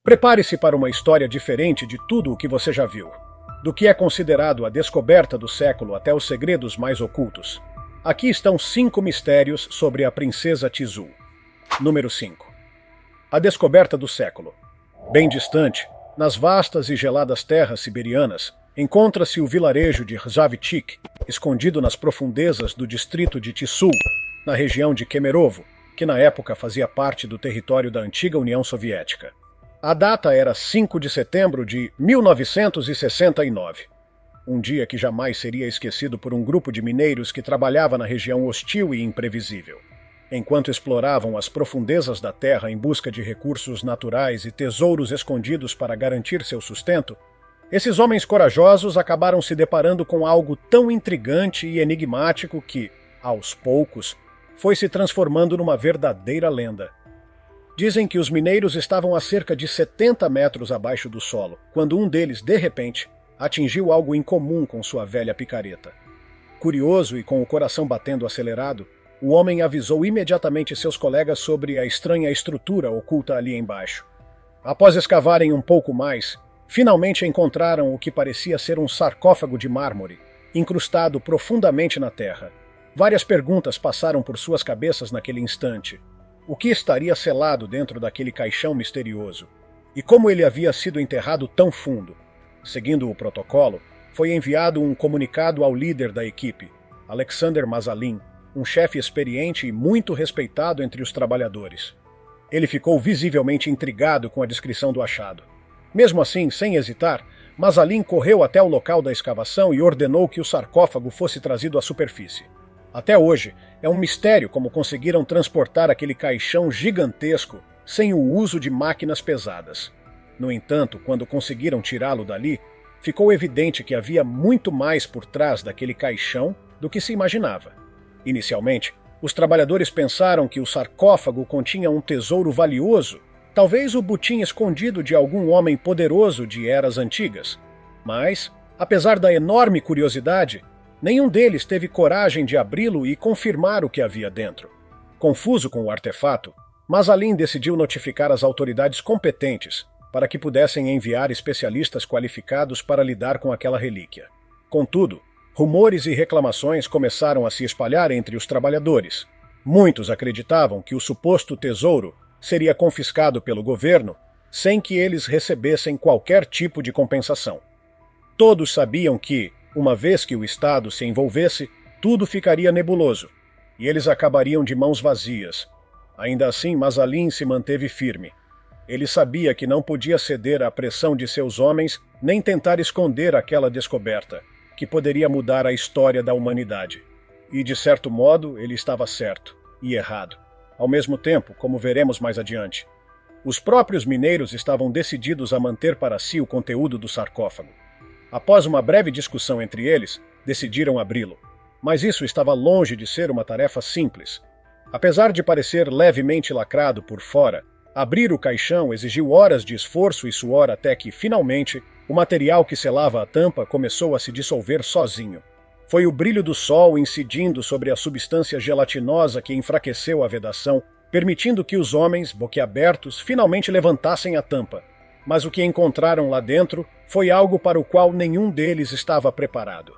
Prepare-se para uma história diferente de tudo o que você já viu. Do que é considerado a descoberta do século até os segredos mais ocultos. Aqui estão 5 mistérios sobre a princesa Tizul. Número 5. A descoberta do século. Bem distante, nas vastas e geladas terras siberianas, encontra-se o vilarejo de Rzavchik, escondido nas profundezas do distrito de Tissul, na região de Kemerovo, que na época fazia parte do território da antiga União Soviética. A data era 5 de setembro de 1969, um dia que jamais seria esquecido por um grupo de mineiros que trabalhava na região hostil e imprevisível. Enquanto exploravam as profundezas da terra em busca de recursos naturais e tesouros escondidos para garantir seu sustento, esses homens corajosos acabaram se deparando com algo tão intrigante e enigmático que, aos poucos, foi se transformando numa verdadeira lenda. Dizem que os mineiros estavam a cerca de 70 metros abaixo do solo, quando um deles, de repente, atingiu algo incomum com sua velha picareta. Curioso e com o coração batendo acelerado, o homem avisou imediatamente seus colegas sobre a estranha estrutura oculta ali embaixo. Após escavarem um pouco mais, finalmente encontraram o que parecia ser um sarcófago de mármore, incrustado profundamente na terra. Várias perguntas passaram por suas cabeças naquele instante. O que estaria selado dentro daquele caixão misterioso? E como ele havia sido enterrado tão fundo? Seguindo o protocolo, foi enviado um comunicado ao líder da equipe, Alexander Mazalin, um chefe experiente e muito respeitado entre os trabalhadores. Ele ficou visivelmente intrigado com a descrição do achado. Mesmo assim, sem hesitar, Mazalin correu até o local da escavação e ordenou que o sarcófago fosse trazido à superfície. Até hoje, é um mistério como conseguiram transportar aquele caixão gigantesco sem o uso de máquinas pesadas. No entanto, quando conseguiram tirá-lo dali, ficou evidente que havia muito mais por trás daquele caixão do que se imaginava. Inicialmente, os trabalhadores pensaram que o sarcófago continha um tesouro valioso, talvez o botim escondido de algum homem poderoso de eras antigas. Mas, apesar da enorme curiosidade, nenhum deles teve coragem de abri-lo e confirmar o que havia dentro. Confuso com o artefato, Mazalin decidiu notificar as autoridades competentes para que pudessem enviar especialistas qualificados para lidar com aquela relíquia. Contudo, rumores e reclamações começaram a se espalhar entre os trabalhadores. Muitos acreditavam que o suposto tesouro seria confiscado pelo governo sem que eles recebessem qualquer tipo de compensação. Todos sabiam que, uma vez que o Estado se envolvesse, tudo ficaria nebuloso, e eles acabariam de mãos vazias. Ainda assim, Mazalin se manteve firme. Ele sabia que não podia ceder à pressão de seus homens nem tentar esconder aquela descoberta, que poderia mudar a história da humanidade. E, de certo modo, ele estava certo e errado, ao mesmo tempo, como veremos mais adiante. Os próprios mineiros estavam decididos a manter para si o conteúdo do sarcófago. Após uma breve discussão entre eles, decidiram abri-lo. Mas isso estava longe de ser uma tarefa simples. Apesar de parecer levemente lacrado por fora, abrir o caixão exigiu horas de esforço e suor até que, finalmente, o material que selava a tampa começou a se dissolver sozinho. Foi o brilho do sol incidindo sobre a substância gelatinosa que enfraqueceu a vedação, permitindo que os homens, boquiabertos, finalmente levantassem a tampa. Mas o que encontraram lá dentro foi algo para o qual nenhum deles estava preparado.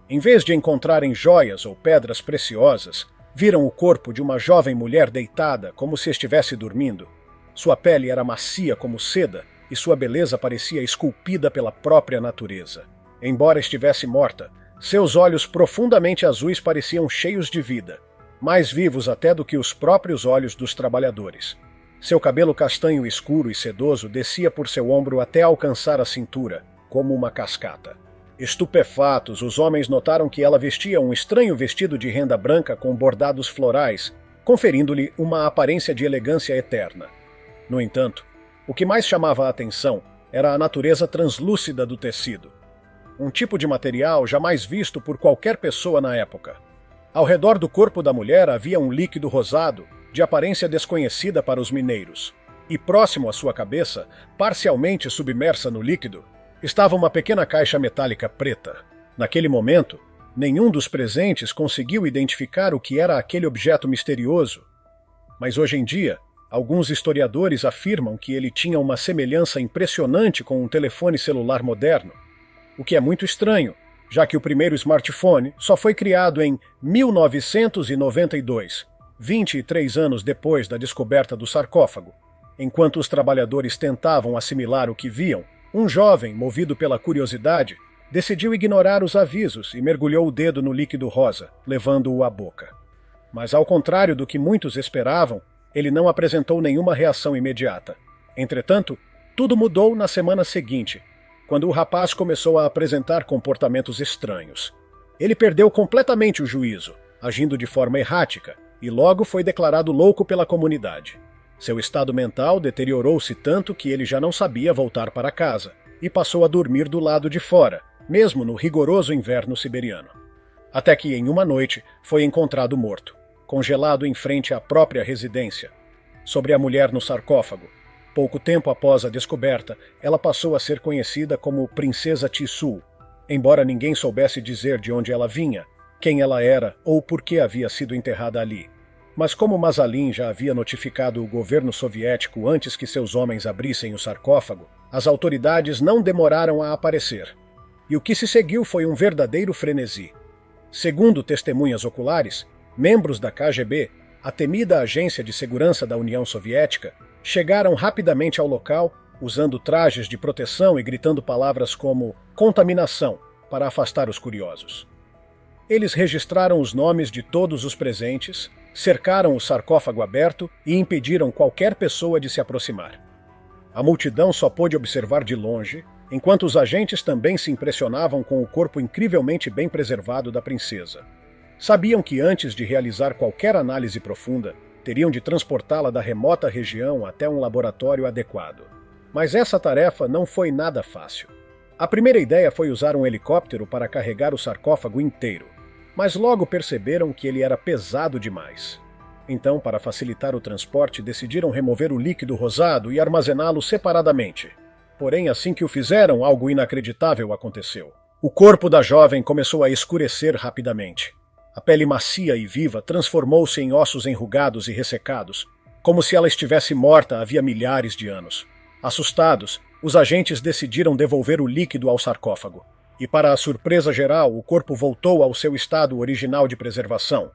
Em vez de encontrarem joias ou pedras preciosas, viram o corpo de uma jovem mulher deitada como se estivesse dormindo. Sua pele era macia como seda e sua beleza parecia esculpida pela própria natureza. Embora estivesse morta, seus olhos profundamente azuis pareciam cheios de vida, mais vivos até do que os próprios olhos dos trabalhadores. Seu cabelo castanho escuro e sedoso descia por seu ombro até alcançar a cintura, como uma cascata. Estupefatos, os homens notaram que ela vestia um estranho vestido de renda branca com bordados florais, conferindo-lhe uma aparência de elegância eterna. No entanto, o que mais chamava a atenção era a natureza translúcida do tecido. Um tipo de material jamais visto por qualquer pessoa na época. Ao redor do corpo da mulher havia um líquido rosado, de aparência desconhecida para os mineiros. E próximo à sua cabeça, parcialmente submersa no líquido, estava uma pequena caixa metálica preta. Naquele momento, nenhum dos presentes conseguiu identificar o que era aquele objeto misterioso. Mas hoje em dia, Alguns historiadores afirmam que ele tinha uma semelhança impressionante com um telefone celular moderno, o que é muito estranho, já que o primeiro smartphone só foi criado em 1992, 23 anos depois da descoberta do sarcófago. Enquanto os trabalhadores tentavam assimilar o que viam, um jovem, movido pela curiosidade, decidiu ignorar os avisos e mergulhou o dedo no líquido rosa, levando-o à boca. Mas, ao contrário do que muitos esperavam, ele não apresentou nenhuma reação imediata. Entretanto, tudo mudou na semana seguinte, quando o rapaz começou a apresentar comportamentos estranhos. Ele perdeu completamente o juízo, agindo de forma errática, e logo foi declarado louco pela comunidade. Seu estado mental deteriorou-se tanto que ele já não sabia voltar para casa, e passou a dormir do lado de fora, mesmo no rigoroso inverno siberiano. Até que, em uma noite, foi encontrado morto, congelado em frente à própria residência. Sobre a mulher no sarcófago, pouco tempo após a descoberta, ela passou a ser conhecida como Princesa Tisu, embora ninguém soubesse dizer de onde ela vinha, quem ela era ou por que havia sido enterrada ali. Mas como Masalin já havia notificado o governo soviético antes que seus homens abrissem o sarcófago, as autoridades não demoraram a aparecer. E o que se seguiu foi um verdadeiro frenesi. Segundo testemunhas oculares, membros da KGB, a temida agência de segurança da União Soviética, chegaram rapidamente ao local, usando trajes de proteção e gritando palavras como contaminação para afastar os curiosos. Eles registraram os nomes de todos os presentes, cercaram o sarcófago aberto e impediram qualquer pessoa de se aproximar. A multidão só pôde observar de longe, enquanto os agentes também se impressionavam com o corpo incrivelmente bem preservado da princesa. Sabiam que antes de realizar qualquer análise profunda, teriam de transportá-la da remota região até um laboratório adequado. Mas essa tarefa não foi nada fácil. A primeira ideia foi usar um helicóptero para carregar o sarcófago inteiro, mas logo perceberam que ele era pesado demais. Então, para facilitar o transporte, decidiram remover o líquido rosado e armazená-lo separadamente. Porém, assim que o fizeram, algo inacreditável aconteceu. O corpo da jovem começou a escurecer rapidamente. A pele macia e viva transformou-se em ossos enrugados e ressecados, como se ela estivesse morta havia milhares de anos. Assustados, os agentes decidiram devolver o líquido ao sarcófago. E, para a surpresa geral, o corpo voltou ao seu estado original de preservação.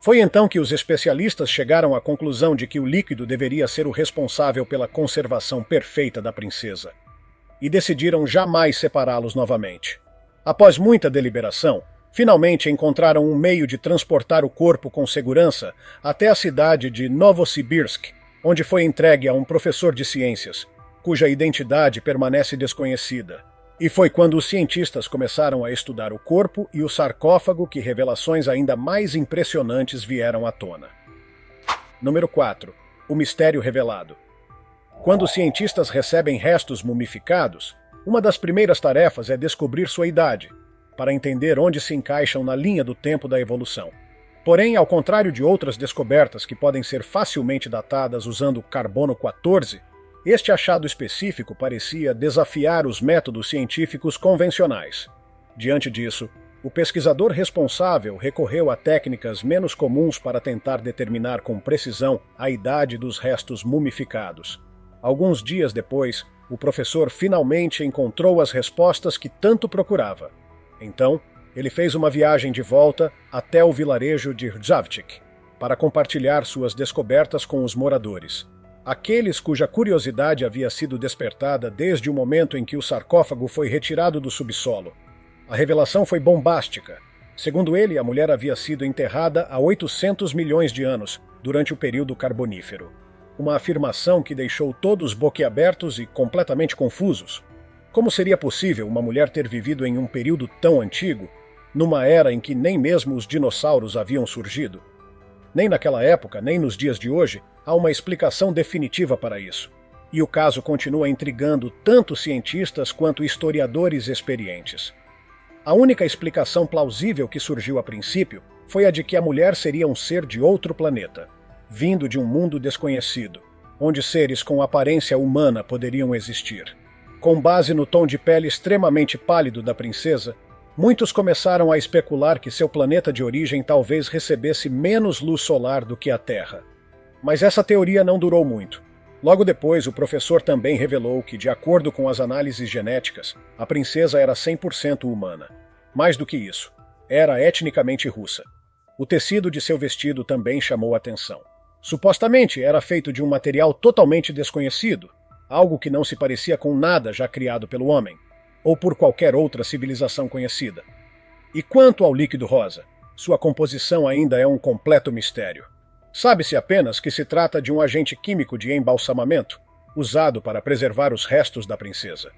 Foi então que os especialistas chegaram à conclusão de que o líquido deveria ser o responsável pela conservação perfeita da princesa. E decidiram jamais separá-los novamente. Após muita deliberação, finalmente encontraram um meio de transportar o corpo com segurança até a cidade de Novosibirsk, onde foi entregue a um professor de ciências, cuja identidade permanece desconhecida. E foi quando os cientistas começaram a estudar o corpo e o sarcófago que revelações ainda mais impressionantes vieram à tona. Número 4. O mistério revelado. Quando os cientistas recebem restos mumificados, uma das primeiras tarefas é descobrir sua idade, para entender onde se encaixam na linha do tempo da evolução. Porém, ao contrário de outras descobertas que podem ser facilmente datadas usando carbono 14, este achado específico parecia desafiar os métodos científicos convencionais. Diante disso, o pesquisador responsável recorreu a técnicas menos comuns para tentar determinar com precisão a idade dos restos mumificados. Alguns dias depois, o professor finalmente encontrou as respostas que tanto procurava. Então, ele fez uma viagem de volta até o vilarejo de Rzavchik para compartilhar suas descobertas com os moradores. Aqueles cuja curiosidade havia sido despertada desde o momento em que o sarcófago foi retirado do subsolo. A revelação foi bombástica. Segundo ele, a mulher havia sido enterrada há 800 milhões de anos, durante o período carbonífero. Uma afirmação que deixou todos boquiabertos e completamente confusos. Como seria possível uma mulher ter vivido em um período tão antigo, numa era em que nem mesmo os dinossauros haviam surgido? Nem naquela época, nem nos dias de hoje, há uma explicação definitiva para isso. E o caso continua intrigando tanto cientistas quanto historiadores experientes. A única explicação plausível que surgiu a princípio foi a de que a mulher seria um ser de outro planeta, vindo de um mundo desconhecido, onde seres com aparência humana poderiam existir. Com base no tom de pele extremamente pálido da princesa, muitos começaram a especular que seu planeta de origem talvez recebesse menos luz solar do que a Terra. Mas essa teoria não durou muito. Logo depois, o professor também revelou que, de acordo com as análises genéticas, a princesa era 100% humana. Mais do que isso, era etnicamente russa. O tecido de seu vestido também chamou atenção. Supostamente era feito de um material totalmente desconhecido, algo que não se parecia com nada já criado pelo homem, ou por qualquer outra civilização conhecida. E quanto ao líquido rosa, sua composição ainda é um completo mistério. Sabe-se apenas que se trata de um agente químico de embalsamamento, usado para preservar os restos da princesa.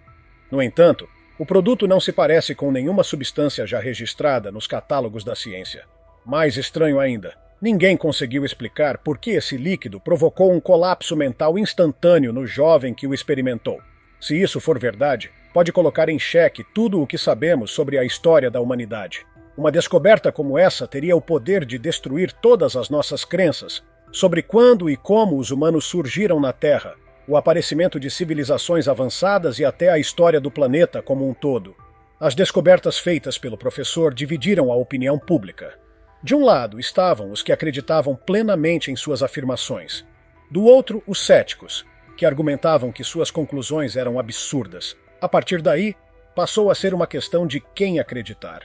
No entanto, o produto não se parece com nenhuma substância já registrada nos catálogos da ciência. Mais estranho ainda, ninguém conseguiu explicar por que esse líquido provocou um colapso mental instantâneo no jovem que o experimentou. Se isso for verdade, pode colocar em xeque tudo o que sabemos sobre a história da humanidade. Uma descoberta como essa teria o poder de destruir todas as nossas crenças sobre quando e como os humanos surgiram na Terra, o aparecimento de civilizações avançadas e até a história do planeta como um todo. As descobertas feitas pelo professor dividiram a opinião pública. De um lado estavam os que acreditavam plenamente em suas afirmações. Do outro, os céticos, que argumentavam que suas conclusões eram absurdas. A partir daí, passou a ser uma questão de quem acreditar.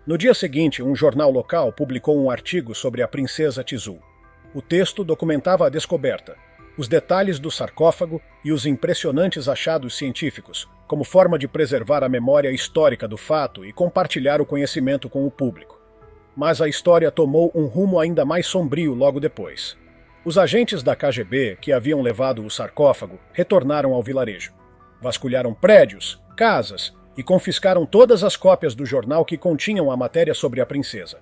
No dia seguinte, um jornal local publicou um artigo sobre a princesa Tizul. O texto documentava a descoberta, os detalhes do sarcófago e os impressionantes achados científicos, como forma de preservar a memória histórica do fato e compartilhar o conhecimento com o público. Mas a história tomou um rumo ainda mais sombrio logo depois. Os agentes da KGB que haviam levado o sarcófago retornaram ao vilarejo. Vasculharam prédios, casas e confiscaram todas as cópias do jornal que continham a matéria sobre a princesa.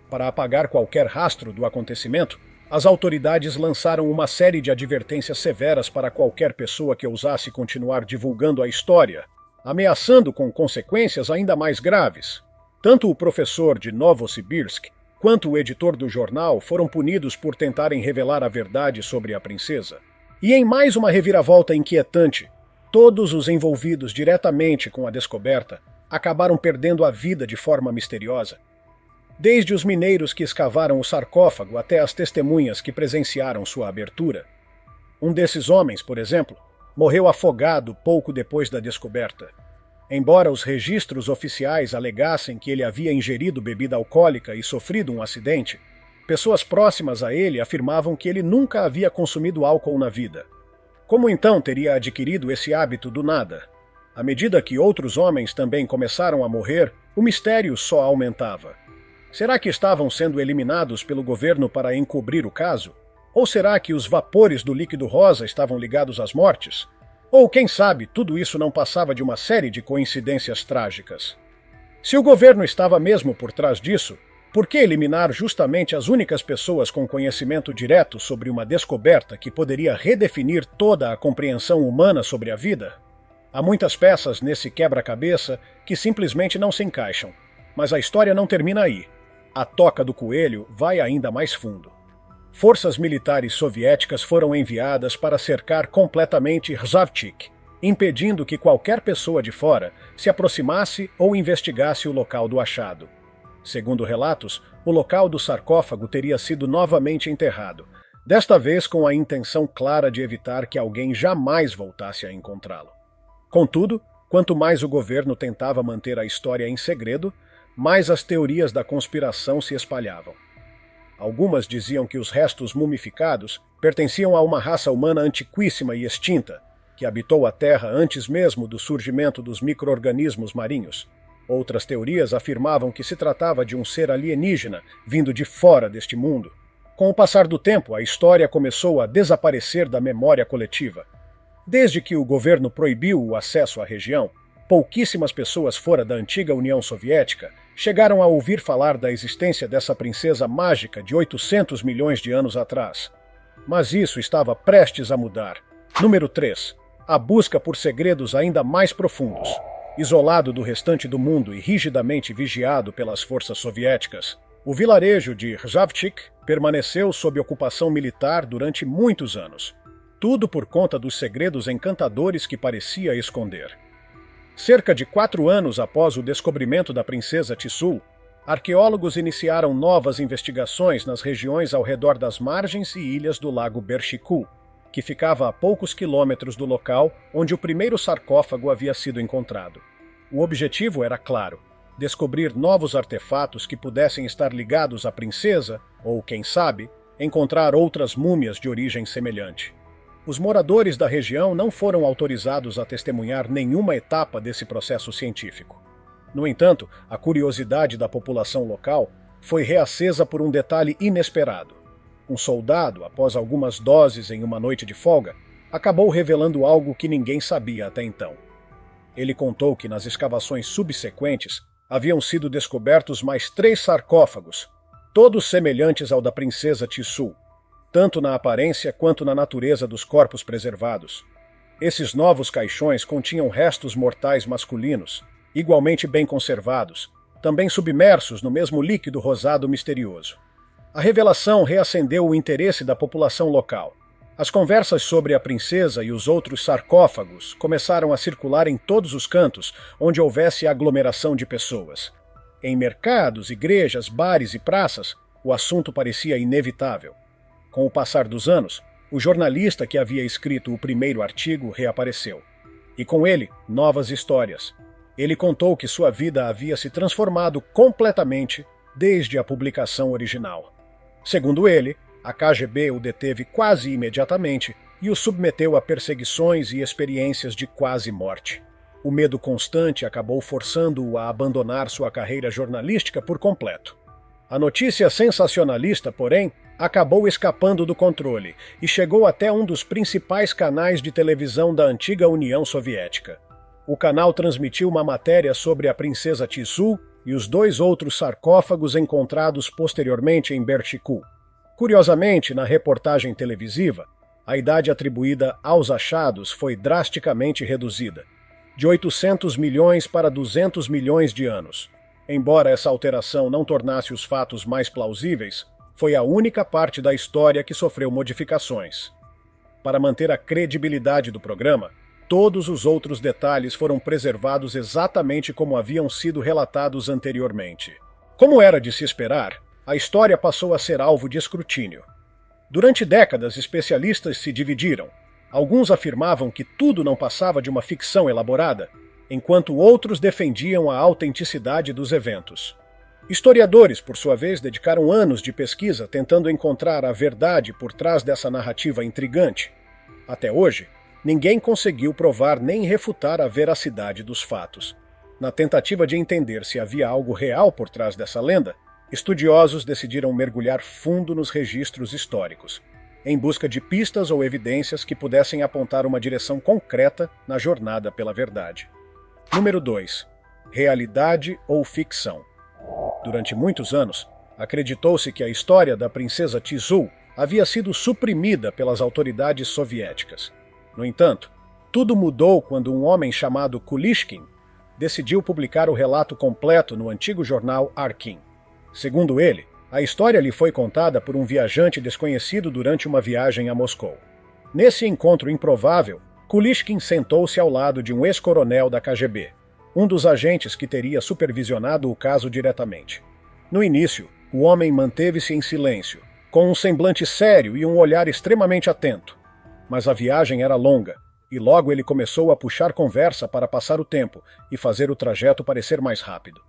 Para apagar qualquer rastro do acontecimento, as autoridades lançaram uma série de advertências severas para qualquer pessoa que ousasse continuar divulgando a história, ameaçando com consequências ainda mais graves. Tanto o professor de Novosibirsk quanto o editor do jornal foram punidos por tentarem revelar a verdade sobre a princesa. E em mais uma reviravolta inquietante, todos os envolvidos diretamente com a descoberta acabaram perdendo a vida de forma misteriosa. Desde os mineiros que escavaram o sarcófago até as testemunhas que presenciaram sua abertura. Um desses homens, por exemplo, morreu afogado pouco depois da descoberta. Embora os registros oficiais alegassem que ele havia ingerido bebida alcoólica e sofrido um acidente, pessoas próximas a ele afirmavam que ele nunca havia consumido álcool na vida. Como então teria adquirido esse hábito do nada? À medida que outros homens também começaram a morrer, o mistério só aumentava. Será que estavam sendo eliminados pelo governo para encobrir o caso? Ou será que os vapores do líquido rosa estavam ligados às mortes? Ou, quem sabe, tudo isso não passava de uma série de coincidências trágicas? Se o governo estava mesmo por trás disso, por que eliminar justamente as únicas pessoas com conhecimento direto sobre uma descoberta que poderia redefinir toda a compreensão humana sobre a vida? Há muitas peças nesse quebra-cabeça que simplesmente não se encaixam. Mas a história não termina aí. A toca do coelho vai ainda mais fundo. Forças militares soviéticas foram enviadas para cercar completamente Rzavchik, impedindo que qualquer pessoa de fora se aproximasse ou investigasse o local do achado. Segundo relatos, o local do sarcófago teria sido novamente enterrado, desta vez com a intenção clara de evitar que alguém jamais voltasse a encontrá-lo. Contudo, quanto mais o governo tentava manter a história em segredo, mais as teorias da conspiração se espalhavam. Algumas diziam que os restos mumificados pertenciam a uma raça humana antiquíssima e extinta, que habitou a Terra antes mesmo do surgimento dos micro-organismos marinhos. Outras teorias afirmavam que se tratava de um ser alienígena vindo de fora deste mundo. Com o passar do tempo, a história começou a desaparecer da memória coletiva. Desde que o governo proibiu o acesso à região, pouquíssimas pessoas fora da antiga União Soviética chegaram a ouvir falar da existência dessa princesa mágica de 800 milhões de anos atrás. Mas isso estava prestes a mudar. Número 3. A busca por segredos ainda mais profundos. Isolado do restante do mundo e rigidamente vigiado pelas forças soviéticas, o vilarejo de Rzavchik permaneceu sob ocupação militar durante muitos anos. Tudo por conta dos segredos encantadores que parecia esconder. Cerca de 4 anos após o descobrimento da princesa Tizul, arqueólogos iniciaram novas investigações nas regiões ao redor das margens e ilhas do lago Berchiku, que ficava a poucos quilômetros do local onde o primeiro sarcófago havia sido encontrado. O objetivo era claro: descobrir novos artefatos que pudessem estar ligados à princesa, ou, quem sabe, encontrar outras múmias de origem semelhante. Os moradores da região não foram autorizados a testemunhar nenhuma etapa desse processo científico. No entanto, a curiosidade da população local foi reacesa por um detalhe inesperado. Um soldado, após algumas doses em uma noite de folga, acabou revelando algo que ninguém sabia até então. Ele contou que nas escavações subsequentes haviam sido descobertos mais 3 sarcófagos, todos semelhantes ao da princesa Tisu, tanto na aparência quanto na natureza dos corpos preservados. Esses novos caixões continham restos mortais masculinos, igualmente bem conservados, também submersos no mesmo líquido rosado misterioso. A revelação reacendeu o interesse da população local. As conversas sobre a princesa e os outros sarcófagos começaram a circular em todos os cantos onde houvesse aglomeração de pessoas. Em mercados, igrejas, bares e praças, o assunto parecia inevitável. Com o passar dos anos, o jornalista que havia escrito o primeiro artigo reapareceu. E com ele, novas histórias. Ele contou que sua vida havia se transformado completamente desde a publicação original. Segundo ele, a KGB o deteve quase imediatamente e o submeteu a perseguições e experiências de quase morte. O medo constante acabou forçando-o a abandonar sua carreira jornalística por completo. A notícia sensacionalista, porém, acabou escapando do controle e chegou até um dos principais canais de televisão da antiga União Soviética. O canal transmitiu uma matéria sobre a princesa Tisu e os 2 outros sarcófagos encontrados posteriormente em Berchiku. Curiosamente, na reportagem televisiva, a idade atribuída aos achados foi drasticamente reduzida, de 800 milhões para 200 milhões de anos. Embora essa alteração não tornasse os fatos mais plausíveis, foi a única parte da história que sofreu modificações. Para manter a credibilidade do programa, todos os outros detalhes foram preservados exatamente como haviam sido relatados anteriormente. Como era de se esperar, a história passou a ser alvo de escrutínio. Durante décadas, especialistas se dividiram. Alguns afirmavam que tudo não passava de uma ficção elaborada, enquanto outros defendiam a autenticidade dos eventos. Historiadores, por sua vez, dedicaram anos de pesquisa tentando encontrar a verdade por trás dessa narrativa intrigante. Até hoje, ninguém conseguiu provar nem refutar a veracidade dos fatos. Na tentativa de entender se havia algo real por trás dessa lenda, estudiosos decidiram mergulhar fundo nos registros históricos, em busca de pistas ou evidências que pudessem apontar uma direção concreta na jornada pela verdade. Número 2. Realidade ou ficção? Durante muitos anos, acreditou-se que a história da princesa Tisu havia sido suprimida pelas autoridades soviéticas. No entanto, tudo mudou quando um homem chamado Kulishkin decidiu publicar o relato completo no antigo jornal Arkin. Segundo ele, a história lhe foi contada por um viajante desconhecido durante uma viagem a Moscou. Nesse encontro improvável, Kulishkin sentou-se ao lado de um ex-coronel da KGB, um dos agentes que teria supervisionado o caso diretamente. No início, o homem manteve-se em silêncio, com um semblante sério e um olhar extremamente atento. Mas a viagem era longa, e logo ele começou a puxar conversa para passar o tempo e fazer o trajeto parecer mais rápido.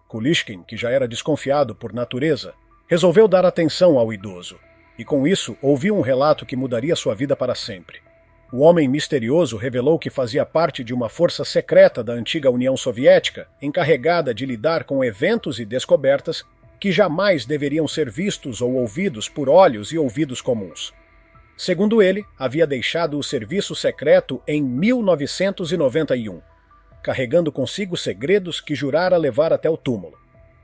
Kulishkin, que já era desconfiado por natureza, resolveu dar atenção ao idoso, e com isso ouviu um relato que mudaria sua vida para sempre. O homem misterioso revelou que fazia parte de uma força secreta da antiga União Soviética, encarregada de lidar com eventos e descobertas que jamais deveriam ser vistos ou ouvidos por olhos e ouvidos comuns. Segundo ele, havia deixado o serviço secreto em 1991, carregando consigo segredos que jurara levar até o túmulo,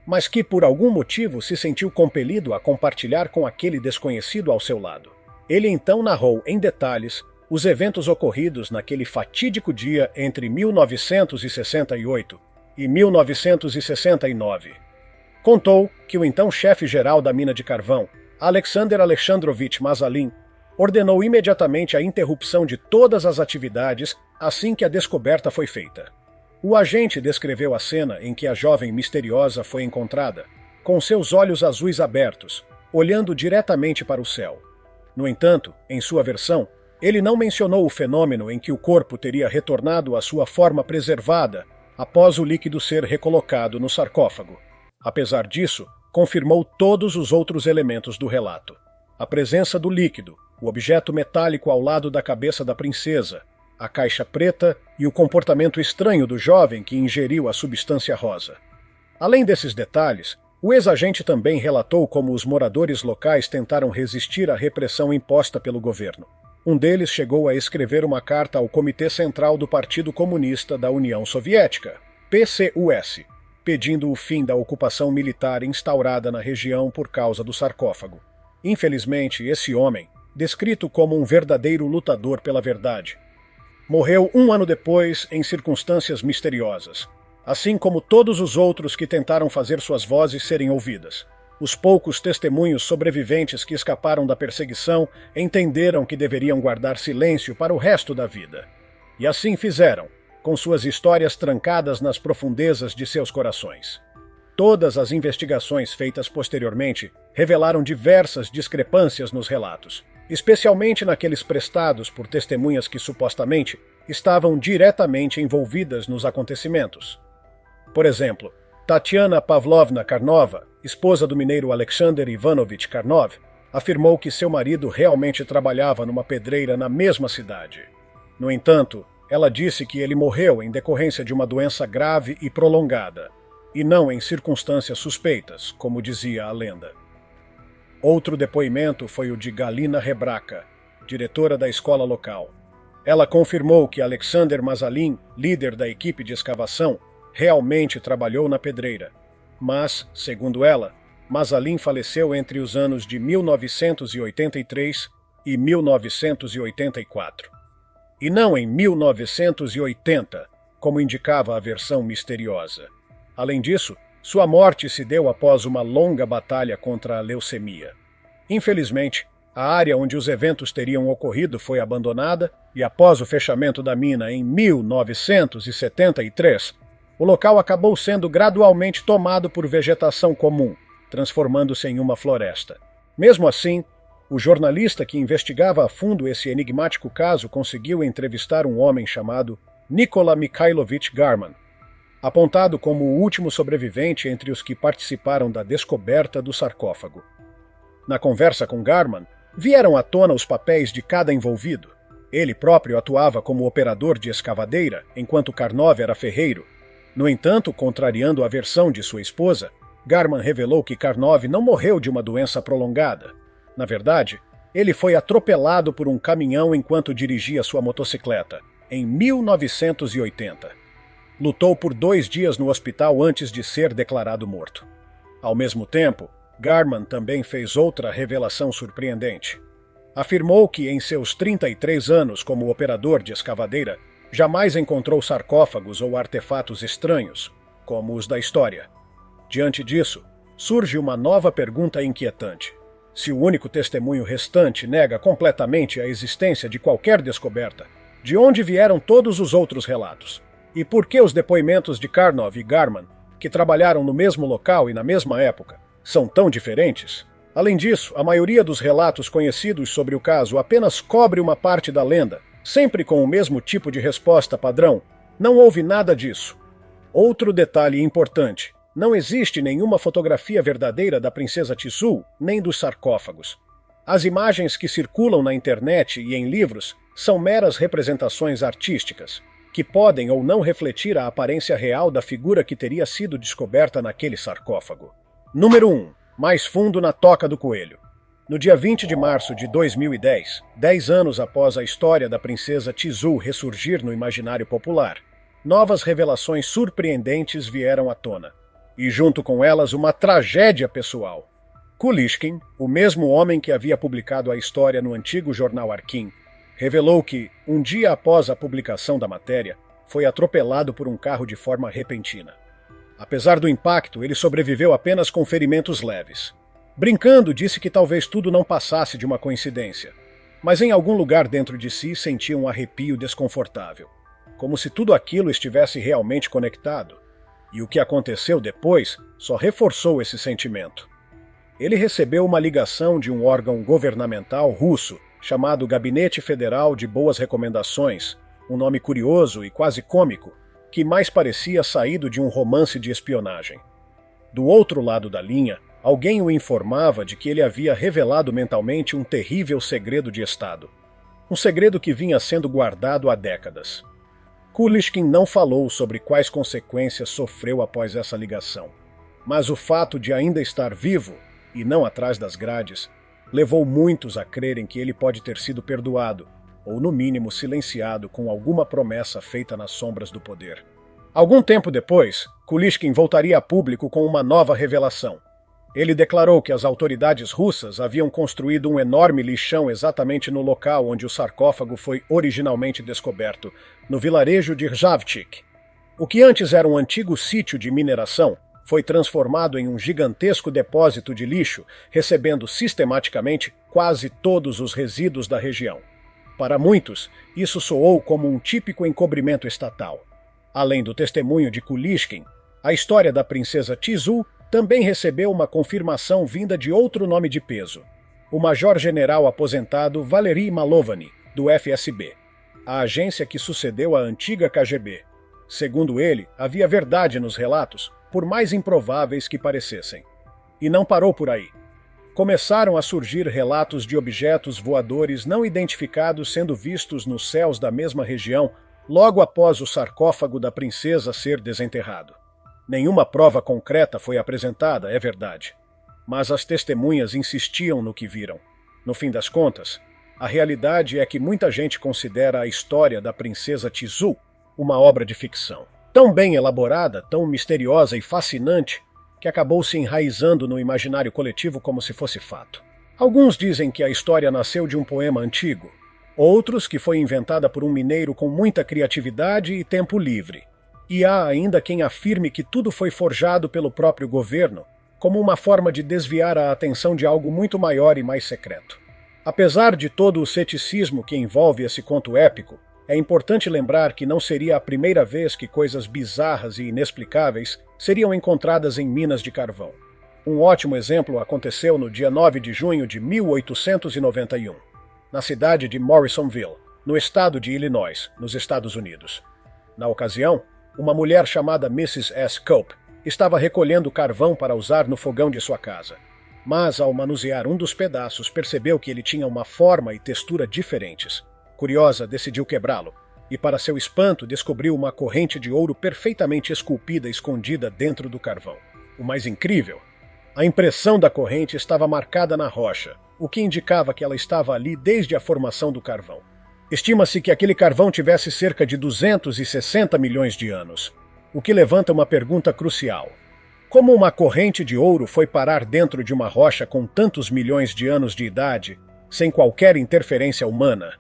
mas que por algum motivo se sentiu compelido a compartilhar com aquele desconhecido ao seu lado. Ele então narrou em detalhes os eventos ocorridos naquele fatídico dia entre 1968 e 1969. Contou que o então chefe-geral da mina de carvão, Alexander Alexandrovich Mazalin, ordenou imediatamente a interrupção de todas as atividades assim que a descoberta foi feita. O agente descreveu a cena em que a jovem misteriosa foi encontrada, com seus olhos azuis abertos, olhando diretamente para o céu. No entanto, em sua versão, ele não mencionou o fenômeno em que o corpo teria retornado à sua forma preservada após o líquido ser recolocado no sarcófago. Apesar disso, confirmou todos os outros elementos do relato: a presença do líquido, o objeto metálico ao lado da cabeça da princesa, a caixa preta e o comportamento estranho do jovem que ingeriu a substância rosa. Além desses detalhes, o ex-agente também relatou como os moradores locais tentaram resistir à repressão imposta pelo governo. Um deles chegou a escrever uma carta ao Comitê Central do Partido Comunista da União Soviética, PCUS, pedindo o fim da ocupação militar instaurada na região por causa do sarcófago. Infelizmente, esse homem, descrito como um verdadeiro lutador pela verdade, morreu 1 ano depois em circunstâncias misteriosas, assim como todos os outros que tentaram fazer suas vozes serem ouvidas. Os poucos testemunhos sobreviventes que escaparam da perseguição entenderam que deveriam guardar silêncio para o resto da vida. E assim fizeram, com suas histórias trancadas nas profundezas de seus corações. Todas as investigações feitas posteriormente revelaram diversas discrepâncias nos relatos, especialmente naqueles prestados por testemunhas que supostamente estavam diretamente envolvidas nos acontecimentos. Por exemplo, Tatiana Pavlovna Karnova, esposa do mineiro Alexander Ivanovich Karnov, afirmou que seu marido realmente trabalhava numa pedreira na mesma cidade. No entanto, ela disse que ele morreu em decorrência de uma doença grave e prolongada, e não em circunstâncias suspeitas, como dizia a lenda. Outro depoimento foi o de Galina Rebraka, diretora da escola local. Ela confirmou que Alexander Mazalin, líder da equipe de escavação, realmente trabalhou na pedreira, mas, segundo ela, Mazalin faleceu entre os anos de 1983 e 1984. E não em 1980, como indicava a versão misteriosa. Além disso, sua morte se deu após uma longa batalha contra a leucemia. Infelizmente, a área onde os eventos teriam ocorrido foi abandonada e, após o fechamento da mina em 1973, o local acabou sendo gradualmente tomado por vegetação comum, transformando-se em uma floresta. Mesmo assim, o jornalista que investigava a fundo esse enigmático caso conseguiu entrevistar um homem chamado Nikola Mikhailovich Garman, apontado como o último sobrevivente entre os que participaram da descoberta do sarcófago. Na conversa com Garman, vieram à tona os papéis de cada envolvido. Ele próprio atuava como operador de escavadeira, enquanto Karnov era ferreiro. No entanto, contrariando a versão de sua esposa, Garman revelou que Karnov não morreu de uma doença prolongada. Na verdade, ele foi atropelado por um caminhão enquanto dirigia sua motocicleta, em 1980. Lutou por 2 dias no hospital antes de ser declarado morto. Ao mesmo tempo, Garman também fez outra revelação surpreendente. Afirmou que, em seus 33 anos como operador de escavadeira, jamais encontrou sarcófagos ou artefatos estranhos, como os da história. Diante disso, surge uma nova pergunta inquietante. Se o único testemunho restante nega completamente a existência de qualquer descoberta, de onde vieram todos os outros relatos? E por que os depoimentos de Karnov e Garman, que trabalharam no mesmo local e na mesma época, são tão diferentes? Além disso, a maioria dos relatos conhecidos sobre o caso apenas cobre uma parte da lenda, sempre com o mesmo tipo de resposta padrão. Não houve nada disso. Outro detalhe importante: não existe nenhuma fotografia verdadeira da princesa Tizul, nem dos sarcófagos. As imagens que circulam na internet e em livros são meras representações artísticas, que podem ou não refletir a aparência real da figura que teria sido descoberta naquele sarcófago. Número 1. Mais fundo na toca do coelho. No dia 20 de março de 2010, 10 anos após a história da princesa Tizul ressurgir no imaginário popular, novas revelações surpreendentes vieram à tona. E junto com elas uma tragédia pessoal. Kulishkin, o mesmo homem que havia publicado a história no antigo jornal Arkin, revelou que, um dia após a publicação da matéria, foi atropelado por um carro de forma repentina. Apesar do impacto, ele sobreviveu apenas com ferimentos leves. Brincando, disse que talvez tudo não passasse de uma coincidência, mas em algum lugar dentro de si sentia um arrepio desconfortável, como se tudo aquilo estivesse realmente conectado. E o que aconteceu depois só reforçou esse sentimento. Ele recebeu uma ligação de um órgão governamental russo chamado Gabinete Federal de Boas Recomendações, um nome curioso e quase cômico, que mais parecia saído de um romance de espionagem. Do outro lado da linha, alguém o informava de que ele havia revelado mentalmente um terrível segredo de Estado. Um segredo que vinha sendo guardado há décadas. Kulishkin não falou sobre quais consequências sofreu após essa ligação, mas o fato de ainda estar vivo, e não atrás das grades, levou muitos a crerem que ele pode ter sido perdoado, ou no mínimo silenciado com alguma promessa feita nas sombras do poder. Algum tempo depois, Kulishkin voltaria a público com uma nova revelação. Ele declarou que as autoridades russas haviam construído um enorme lixão exatamente no local onde o sarcófago foi originalmente descoberto, no vilarejo de Rjavchik. O que antes era um antigo sítio de mineração foi transformado em um gigantesco depósito de lixo, recebendo sistematicamente quase todos os resíduos da região. Para muitos, isso soou como um típico encobrimento estatal. Além do testemunho de Kulishkin, a história da princesa Tizul também recebeu uma confirmação vinda de outro nome de peso, o major-general aposentado Valery Malovany, do FSB, a agência que sucedeu à antiga KGB. Segundo ele, havia verdade nos relatos, por mais improváveis que parecessem. E não parou por aí. Começaram a surgir relatos de objetos voadores não identificados sendo vistos nos céus da mesma região logo após o sarcófago da princesa ser desenterrado. Nenhuma prova concreta foi apresentada, é verdade. Mas as testemunhas insistiam no que viram. No fim das contas, a realidade é que muita gente considera a história da princesa Tizul uma obra de ficção. Tão bem elaborada, tão misteriosa e fascinante, que acabou se enraizando no imaginário coletivo como se fosse fato. Alguns dizem que a história nasceu de um poema antigo, outros que foi inventada por um mineiro com muita criatividade e tempo livre. E há ainda quem afirme que tudo foi forjado pelo próprio governo, como uma forma de desviar a atenção de algo muito maior e mais secreto. Apesar de todo o ceticismo que envolve esse conto épico, é importante lembrar que não seria a primeira vez que coisas bizarras e inexplicáveis seriam encontradas em minas de carvão. Um ótimo exemplo aconteceu no dia 9 de junho de 1891, na cidade de Morrisonville, no estado de Illinois, nos Estados Unidos. Na ocasião, uma mulher chamada Mrs. S. Cope estava recolhendo carvão para usar no fogão de sua casa. Mas, ao manusear um dos pedaços, percebeu que ele tinha uma forma e textura diferentes. Curiosa, decidiu quebrá-lo, e para seu espanto descobriu uma corrente de ouro perfeitamente esculpida escondida dentro do carvão. O mais incrível, a impressão da corrente estava marcada na rocha, o que indicava que ela estava ali desde a formação do carvão. Estima-se que aquele carvão tivesse cerca de 260 milhões de anos, o que levanta uma pergunta crucial. Como uma corrente de ouro foi parar dentro de uma rocha com tantos milhões de anos de idade, sem qualquer interferência humana?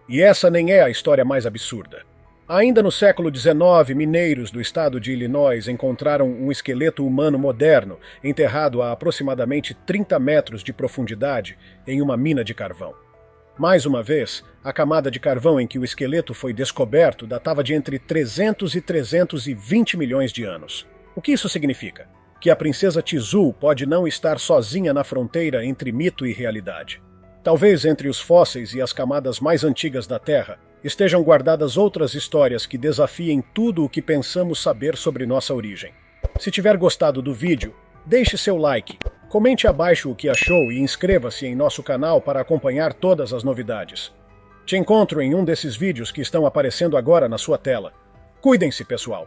E essa nem é a história mais absurda. Ainda no século XIX, mineiros do estado de Illinois encontraram um esqueleto humano moderno enterrado a aproximadamente 30 metros de profundidade em uma mina de carvão. Mais uma vez, a camada de carvão em que o esqueleto foi descoberto datava de entre 300 e 320 milhões de anos. O que isso significa? Que a princesa Tizul pode não estar sozinha na fronteira entre mito e realidade. Talvez entre os fósseis e as camadas mais antigas da Terra estejam guardadas outras histórias que desafiem tudo o que pensamos saber sobre nossa origem. Se tiver gostado do vídeo, deixe seu like, comente abaixo o que achou e inscreva-se em nosso canal para acompanhar todas as novidades. Te encontro em um desses vídeos que estão aparecendo agora na sua tela. Cuidem-se, pessoal!